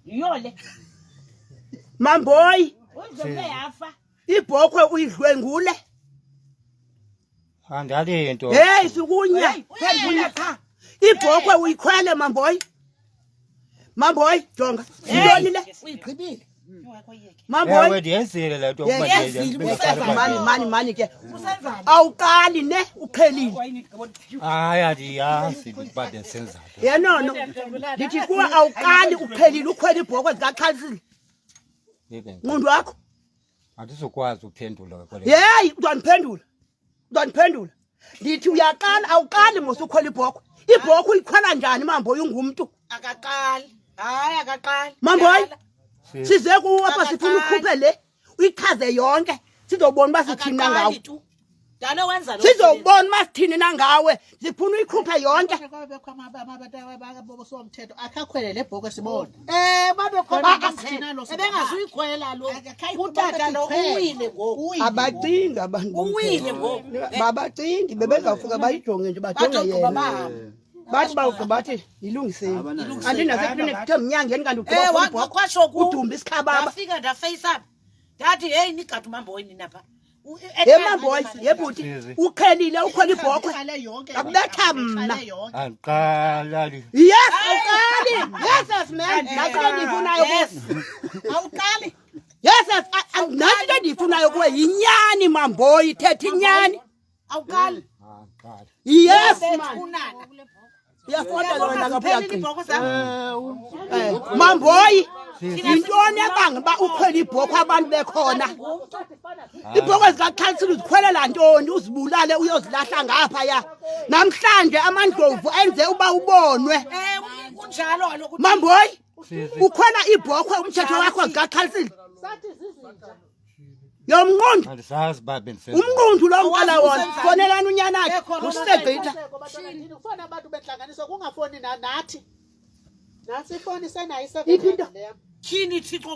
Yole. Mamboy. Uzoyafa. Ibhokhwe uyidlwengule. Andali into. Hey sukunya. Phendula cha. Ibhokhwe uyikhwele mamboy. Mamboy jonga. Sibonile. Uyigqibile. Mamboy. Ewe ndiyenzile le nto mani ke. Awukali ne uphelile. Hayi andiyazi ukuba ndesenza. Yenono. Ndithi kuwe awukali uphelile ukhwela ibhokhwe zikaXhalisile. Nqondo wakho. Andizokwazi uphendula kwale. Hey, uzandiphendula. Ndithi uyaqala awuqali ngosukhwela ibhokhwe. Ibhokhwe uyikhwela njani Mamboy ungumuntu? Akaqali. Hayi akaqali. Mamboy. Size kuwe apha sifuna ukhuphe le. Uyichaze yonke. Sizobona uba sithini ngawe. Dalo wenza lo. Sizobona uba sithini ngawe. Sifuna uyikhuphe yonke. Somthetho akakhwele le bhokhwe sibona. Babe khona ebengasuyikhwela lo. Utata lo uwile ngoku. Abacingi abantu. Uwile ngoku. Babacingi bebezawufika bayijonge nje bajonge yena. Bathi bathi ilungiseni. Andinaseklinik kuthe mnyangeni kanti uqobo wakwasho ku. Udumba isikhababa. Afika ndaface up. Ndathi hey nigada Mamboy nina pha. Mamboy, yebhuti ukhelile ukhwela ibhokhwe. Akubetha mna. Andiqalali. Yes, awukali. Yes man. Nakho ndifunayo kuwe. Awuqali. Yes, nakho ndifunayo kuwe yinyani Mamboy, ithethe inyani. Awuqali. Yes man. Unana. Uyafona lona ngapha Mamboy, yintoni ebanga ba ukhwela ibhokhwe abantu bekhona? Ibhokhwe zikaXhalisile uzikhwelela ntoni uzibulale uyozilahla ngapha ya. Namhlanje amandlovu enze uba ubonwe. Kunjalo kaloku. Mamboy, ukhwela ibhokhwe umthetho wakho zikaXhalisile. Yomnqondo. Andisazi uba bendisenza. Umnqondo lo mqala wona. Fonelana unyana wakhe. Usegqitha. Ufona abantu benhlanganiso kungafoni nathi. Nasi ifoni senayo Iphinda. Kini Thixo